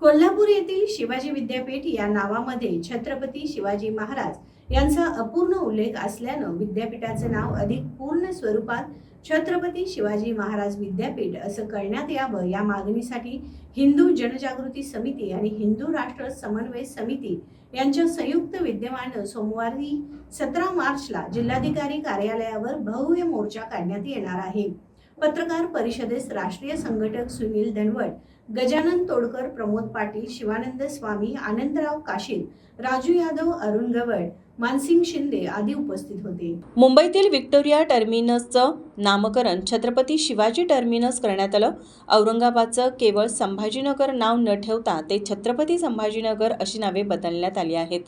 कोल्हापूर येथील शिवाजी विद्यापीठ या नावामध्ये छत्रपती शिवाजी महाराज यांचा अपूर्ण उल्लेख असल्यानं विद्यापीठाचे नाव अधिक पूर्ण स्वरूपात छत्रपती शिवाजी महाराज विद्यापीठ असं करण्यात यावं या मागणीसाठी हिंदू जनजागृती समिती आणि हिंदू राष्ट्र समन्वय समिती यांच्या संयुक्त विद्यमानं सोमवारी 17 मार्चला जिल्हाधिकारी कार्यालयावर भव्य मोर्चा काढण्यात येणार आहे। पत्रकार परिषदेस राष्ट्रीय संघटक सुनील धनवट, गजानन तोडकर, प्रमोद पाटील, शिवानंद स्वामी, आनंदराव काशीद, राजू यादव, अरुण गवड, मानसिंग शिंदे आदी उपस्थित होते। मुंबईतील विक्टोरिया टर्मिनसचं नामकरण छत्रपती शिवाजी टर्मिनस करण्यात आलं। औरंगाबादचं केवळ संभाजीनगर नाव न ठेवता ते छत्रपती संभाजीनगर अशी नावे बदलण्यात आली आहेत।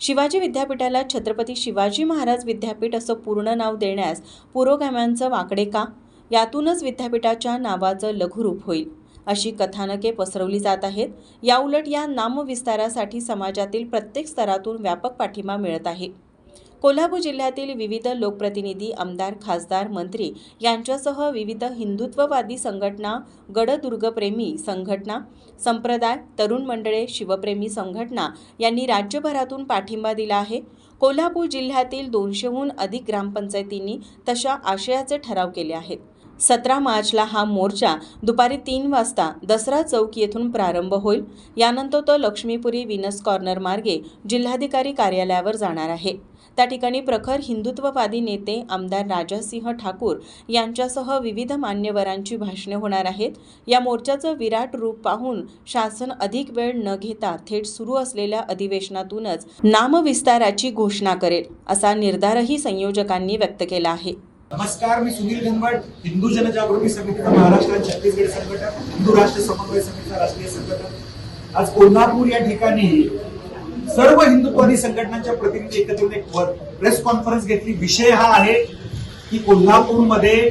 शिवाजी विद्यापीठाला छत्रपती शिवाजी महाराज विद्यापीठ असं पूर्ण नाव देण्यास पुरोगाम्यांचं वाकडे का? यातूनच विद्यापीठाच्या नावाचं लघुरूप होईल अशी कथानके पसरवली जात आहेत। याउलट या नामविस्तारासाठी समाजातील प्रत्येक स्तरातून व्यापक पाठिंबा मिळत आहे। कोल्हापूर जिल्ह्यातील विविध लोकप्रतिनिधी, आमदार, खासदार, मंत्री यांच्यासह विविध हिंदुत्ववादी संघटना, गडदुर्गप्रेमी संघटना, संप्रदाय, तरुण मंडळे, शिवप्रेमी संघटना यांनी राज्यभरातून पाठिंबा दिला आहे। कोल्हापूर जिल्ह्यातील 200हून अधिक ग्रामपंचायतींनी तशा आशयाचे ठराव केले आहेत। 17 मार्चला हा मोर्चा दुपारी 3 वाजता दसरा चौक येथून प्रारंभ होईल। यानंतर तो लक्ष्मीपुरी विनस कॉर्नर मार्गे जिल्हाधिकारी कार्यालयावर जाणार आहे। त्या ठिकाणी प्रखर हिंदुत्ववादी नेते आमदार राजासिंह ठाकूर यांच्यासह विविध मान्यवरांची भाषणे होणार आहेत। या मोर्चाचं विराट रूप पाहून शासन अधिक वेळ न घेता थेट सुरू असलेल्या अधिवेशनातूनच नामविस्ताराची घोषणा करेल असा निर्धारही संयोजकांनी व्यक्त केला आहे। नमस्कार, मी सुनील धनवट, हिंदू जनजागृती समितीचा महाराष्ट्र आणि छत्तीसगड संघटक, हिंदू राष्ट्र समन्वय समितीचा राष्ट्रीय संघटक। आज कोल्हापूर या ठिकाणी सर्व हिंदुत्ववादी संघटनांच्या प्रतिनिधी एकत्र येऊन एक प्रेस कॉन्फरन्स घेतली। विषय हा आहे की कोल्हापूरमध्ये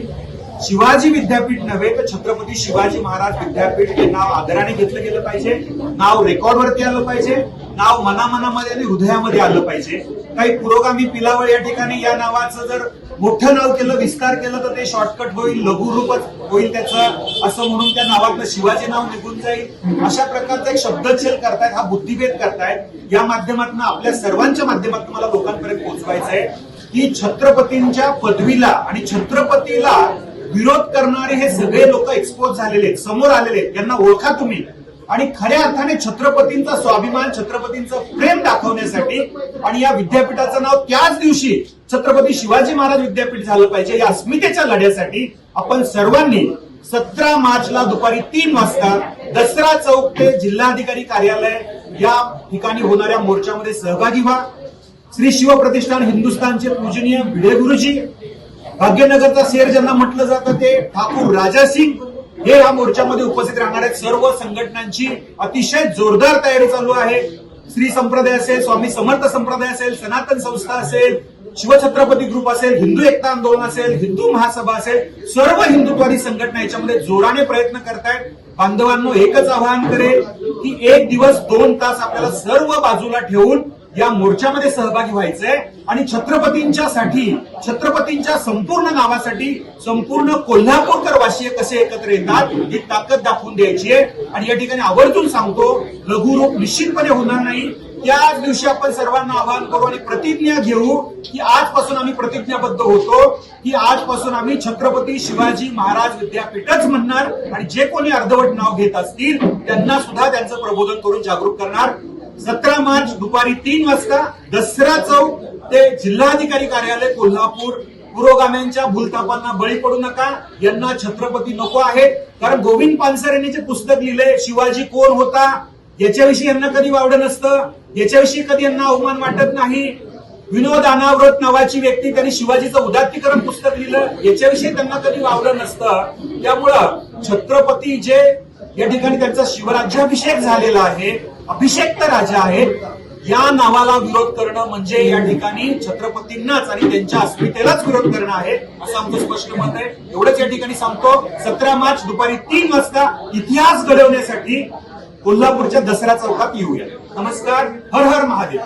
शिवाजी विद्यापीठ नव्हे तर छत्रपती शिवाजी महाराज विद्यापीठ हे नाव आदराने घेतलं गेलं पाहिजे, नाव रेकॉर्डवरती आलं पाहिजे, नाव मनामनामध्ये आणि हृदयामध्ये आलं पाहिजे। काही पुरोगामी पिलावळ या ठिकाणी या नावाचं जर मोठं नाव केलं, विस्तार केलं तर ते शॉर्टकट होईल, लघुरूपच होईल त्याचं, असं म्हणून त्या नावातलं शिवाजी नाव निघून जाईल। अशा प्रकारचा एक शब्दच्छेद करतायत, हा बुद्धिभेद करतायत। या माध्यमातून आपल्या सर्वांच्या माध्यमातून मला लोकांपर्यंत पोहोचवायचं आहे की छत्रपतींच्या पदवीला आणि छत्रपतीला विरोध करणारे हे सगळे लोक एक्सपोज झालेले आहेत, समोर आलेले आहेत। यांना ओळखा तुम्ही आणि खऱ्या अर्थाने छत्रपतींचा स्वाभिमान, छत्रपतींचं प्रेम दाखवण्यासाठी आणि या विद्यापीठाचं नाव त्याच दिवशी छत्रपती शिवाजी महाराज विद्यापीठ झालं पाहिजे या अस्मितेच्या लढ्यासाठी आपण सर्वांनी 17 मार्चला दुपारी 3 वाजता दसरा चौक ते जिल्हाधिकारी कार्यालय या ठिकाणी होणाऱ्या मोर्चामध्ये सहभागी व्हा। श्री शिवप्रतिष्ठान हिंदुस्थानचे पूजनीय भिडे गुरुजी, भाग्यनगरचा शेर ज्यांना म्हटलं जातं ते ठाकूर राजासिंग हे या मोर्चामध्ये उपस्थित राहणार आहेत। सर्व संघटनांची अतिशय जोरदार तयारी चालू आहे। श्री संप्रदाय असेल, स्वामी समर्थ संप्रदाय असेल, सनातन संस्था असेल, शिवछत्रपती ग्रुप असेल, हिंदू एकता आंदोलन असेल, हिंदू महासभा असेल, सर्व हिंदुत्ववादी संघटना याच्यामध्ये जोराने प्रयत्न करतायत। बांधवांनो, एकच आवाहन करेल की 1 दिवस 2 तास आपल्याला सर्व बाजूला ठेवून या मोर्चामध्ये सहभागी व्हायचंय आणि छत्रपतींच्यासाठी, छत्रपतींच्या संपूर्ण नावासाठी संपूर्ण कोल्हापूरकर वासीय कसे एकत्र येतात ही ताकद दाखवून द्यायची आहे। आणि या ठिकाणी आवर्जून सांगतो, लघुरूप निश्चितपणे होणार नाही। त्याच दिवशी आपण सर्वांना आवाहन करू आणि प्रतिज्ञा घेऊ की आजपासून आम्ही प्रतिज्ञाबद्ध होतो की आजपासून आम्ही छत्रपती शिवाजी महाराज विद्यापीठच म्हणणार आणि जे कोणी अर्धवट नाव घेत असतील त्यांना सुद्धा त्यांचं प्रबोधन करून जागरूक करणार। 17 मार्च दुपारी 3 वाजता दसरा चौक ते जिल्हाधिकारी कार्यालय कोल्हापूर। पुरोगाम्यांच्या भूलथापांना बळी पडू नका, यांना छत्रपती नको आहेत। कारण गोविंद पानसरे यांनी जे पुस्तक लिहिलंय शिवाजी कोण होता याच्याविषयी यांना कधी वावडं नसतं, याच्याविषयी कधी यांना अवमान वाटत नाही। विनोद अनावृत नावाची व्यक्ती, त्यांनी शिवाजीचं उदात्तीकरण पुस्तक लिहिलं, याच्याविषयी त्यांना कधी वावडं नसतं। त्यामुळं छत्रपती जे या ठिकाणी त्यांचा शिवराज्याभिषेक झालेला आहे, अभिषेक्त राजा आहेत, या नावाला विरोध करणं म्हणजे या ठिकाणी छत्रपतींनाच आणि त्यांच्या अस्मितेलाच विरोध करणं आहे असं आमचं स्पष्ट मत आहे। एवढंच या ठिकाणी सांगतो, 17 मार्च दुपारी 3 वाजता इतिहास घडवण्यासाठी कोल्हापूरच्या दसरा चौकात येऊया। नमस्कार, हर हर महादेव।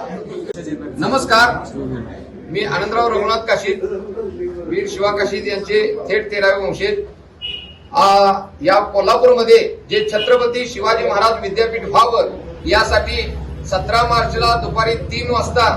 नमस्कार, मी आनंदराव रघुनाथ काशीद, वीर शिवा काशीद यांचे थेट 13वे वंशज। या कोल्हापूरमध्ये जे छत्रपती शिवाजी महाराज विद्यापीठ व्हावं यासाठी 17 मार्चला दुपारी 3 वाजता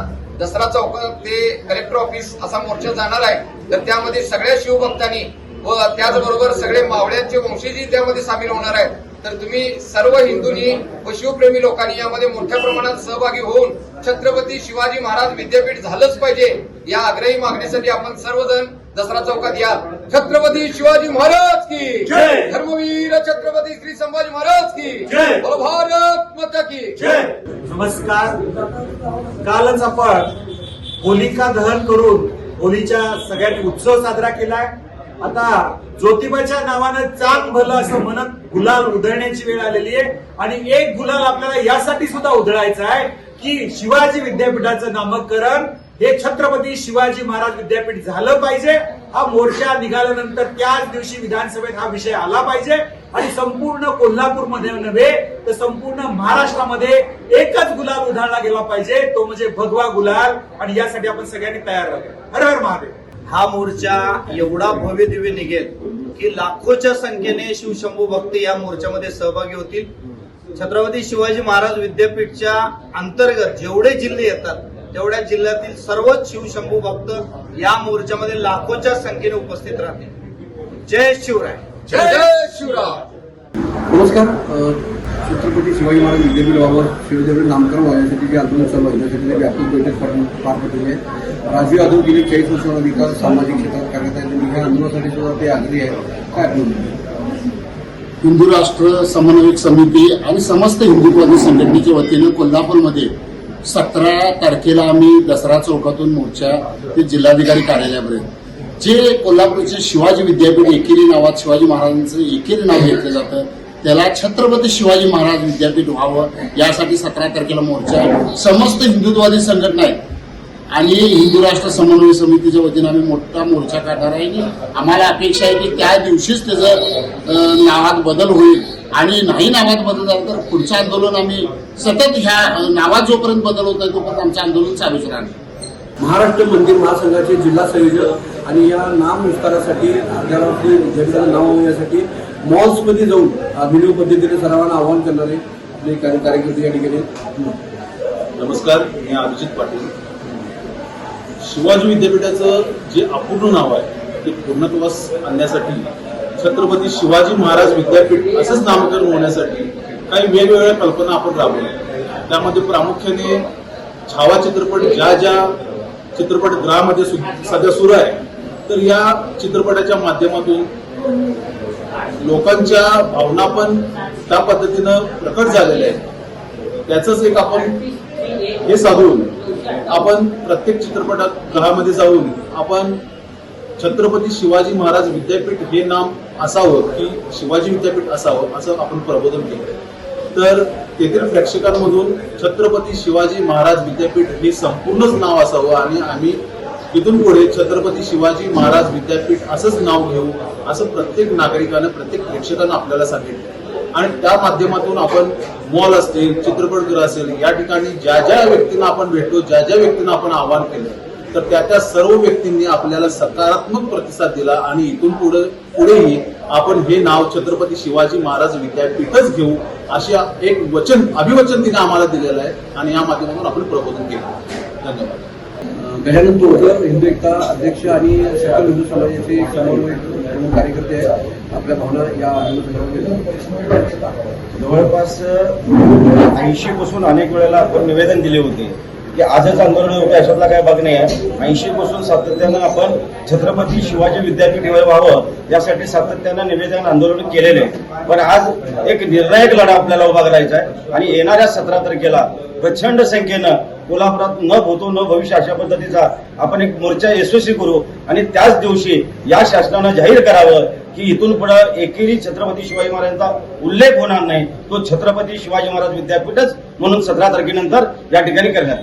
दसरा चौकात ते कलेक्टर ऑफिस असा मोर्चा जाणार आहे. तर त्यामध्ये सगळ्या शिवभक्तांनी व त्याचबरोबर सगळे मावळ्यांचे वंशजही त्यामध्ये सामील होणार आहेत. तर तुम्ही सर्व हिंदूंनी व शिवप्रेमी लोकांनी यामध्ये मोठ्या प्रमाणात सहभागी होऊन छत्रपती शिवाजी महाराज विद्यापीठ झालंच पाहिजे या आग्रही मागणीसाठी आपण सर्वजण दसरा चौकात या. छत्रपती शिवाजी महाराज की जय. धर्मवीर छत्रपती श्री संभाजी महाराज की जय. बोलो भारत माता की जय. नमस्कार. कालच आपण होलिका दहन करून होलीच्या सगळ्यात उत्सव साजरा केलाय. आता ज्योतिबाच्या नावानं चांग भलं असं म्हणत गुलाल उधळण्याची वेळ आलेली आहे. आणि एक गुलाल आपल्याला यासाठी सुद्धा उधळायचा आहे की शिवाजी विद्यापीठाचं नामकरण हे छत्रपती शिवाजी महाराज विद्यापीठ झालं पाहिजे. हा मोर्चा निघाल्यानंतर त्याच दिवशी विधानसभेत हा विषय आला पाहिजे आणि संपूर्ण कोल्हापूरमध्ये नव्हे तर संपूर्ण महाराष्ट्रामध्ये एकच गुलाल उधळला गेला पाहिजे, तो म्हणजे भगवा गुलाल. आणि यासाठी आपण सगळ्यांनी तयार राहूया. हर हर महादेव. हा मोर्चा एवढा भव्य दिव्य निघेल की लाखोच्या संख्येने शिवशंभू भक्त या मोर्चामध्ये सहभागी होतील. छत्रपती शिवाजी महाराज विद्यापीठच्या अंतर्गत जेवढे जिल्हे येतात तेवढ्या जिल्ह्यातील सर्वच शिवशंभू भक्त या मोर्चामध्ये लाखोच्या संख्येने उपस्थित राहतील. जय शिवराय. जय जय शिवराय. नमस्कार. छत्रपती शिवाजी महाराज विद्यापीठ व्हावं, शिवविद्यापीठ नामकरण व्हाण्यासाठी जे आंदोलन चालू आहे त्यासाठी व्यापक बैठक पार पडलेली आहे. राजू यादव गेली 40 वर्षांवर सामाजिक क्षेत्रात कार्यरत आहे. त्यांनी ह्या आंदोलनासाठी सुद्धा ते आग्रही आहे. काय आपलं हिंदू राष्ट्र समन्वयक समिती आणि समस्त हिंदुत्ववादी संघटनेच्या वतीनं कोल्हापूरमध्ये 17 तारखेला आम्ही दसरा चौकातून मोर्चा ते जिल्हाधिकारी कार्यालयापर्यंत जे कोल्हापूरचे शिवाजी विद्यापीठ एकेरी नावात शिवाजी महाराजांचं एकेरी नाव घेतलं जातं त्याला छत्रपती शिवाजी महाराज विद्यापीठ व्हावं यासाठी 17 तारखेला मोर्चा समस्त हिंदुत्ववादी संघटना आहे आणि हिंदू राष्ट्र समन्वय समितीच्या वतीनं आम्ही मोठा मोर्चा काढणार आहे. आम्हाला अपेक्षा आहे की त्या दिवशीच त्याचं नावात बदल होईल आणि नाही नावात बदल झाला तर पुढचं आंदोलन आम्ही सतत ह्या नावात जोपर्यंत बदल होत नाही तोपर्यंत आमचं आंदोलन चालूच राहणार. महाराष्ट्र मंदिर महासंघाचे जिल्हा संयोजक आणि या नाम विस्तारासाठी विद्यापीठाचं नाव होण्यासाठी मॉल्समध्ये जाऊन अभिनव पद्धतीने सर्वांना आवाहन करणारे आपले कार्यकर्ते या ठिकाणी. नमस्कार, मी अभिजित पाटील. शिवाजी विद्यापीठाचं जे अपूर्ण नाव आहे ते पूर्णत्वास आणण्यासाठी छत्रपती शिवाजी महाराज विद्यापीठ असंच नामकरण होण्यासाठी काही वेगवेगळ्या कल्पना आपण राबवल्या. त्यामध्ये प्रामुख्याने छावा चित्रपट ज्या चित्रपटगृहामध्ये सध्या सुरू आहे तर या चित्रपटाच्या माध्यमातून लोकांच्या भावना पण त्या पद्धतीनं प्रकट झालेल्या आहेत. त्याचंच एक आपण हे साधून आपण प्रत्येक चित्रपटगृहामध्ये जाऊन आपण छत्रपती शिवाजी महाराज विद्यापीठ हे नाम असावं की शिवाजी विद्यापीठ असावं असं आपण प्रबोधन केलं. तर तेथील प्रेक्षकांमधून छत्रपती शिवाजी महाराज विद्यापीठ हे संपूर्णच नाव असावं आणि आम्ही इथून पुढे छत्रपती शिवाजी महाराज विद्यापीठ असंच नाव घेऊ असं प्रत्येक नागरिकानं प्रत्येक प्रेक्षकानं आपल्याला सांगितलं. आणि त्या माध्यमातून आपण मॉल असतील चित्रपटगृह असेल या ठिकाणी ज्या ज्या व्यक्तींना आपण भेटलो ज्या ज्या व्यक्तींना आपण आवाहन केलं तर त्या सर्व व्यक्तींनी आपल्याला सकारात्मक प्रतिसाद दिला आणि इथून पुढेही आपण हे नाव छत्रपती शिवाजी महाराज विद्यापीठच घेऊ अशी एक अभिवचन तिने आम्हाला दिलेलं आहे आणि या माध्यमातून आपण प्रबोधन केलं. धन्यवाद. गजानन तोडकर हिंदू एकता अध्यक्ष आणि सकल हिंदू समाजाचे समन्वय कार्यकर्ते आहेत. आपल्या भावना या आंदोलनात जवळपास 80 पासून अनेक वेळेला आपण निवेदन दिले होते की आजच आंदोलन होते अशातला काय भाग नाही आहे. 80 पासून सातत्यानं आपण छत्रपती शिवाजी विद्यापीठ व्हावं यासाठी सातत्यानं निवेदन आंदोलन केलेले. पण आज एक निर्णायक लढा आपल्याला उभा करायचा आहे आणि येणाऱ्या 17 तारखेला प्रचंड संख्येनं कोल्हापुरात न भूतो न भविष्य अशा पद्धतीचा आपण एक मोर्चा यशस्वी करू आणि त्याच दिवशी या शासनानं जाहीर करावं की इथून पुढे एकेरी छत्रपती शिवाजी महाराजांचा उल्लेख होणार नाही, तो छत्रपती शिवाजी महाराज विद्यापीठच म्हणून 17 तारखेनंतर या ठिकाणी करण्यात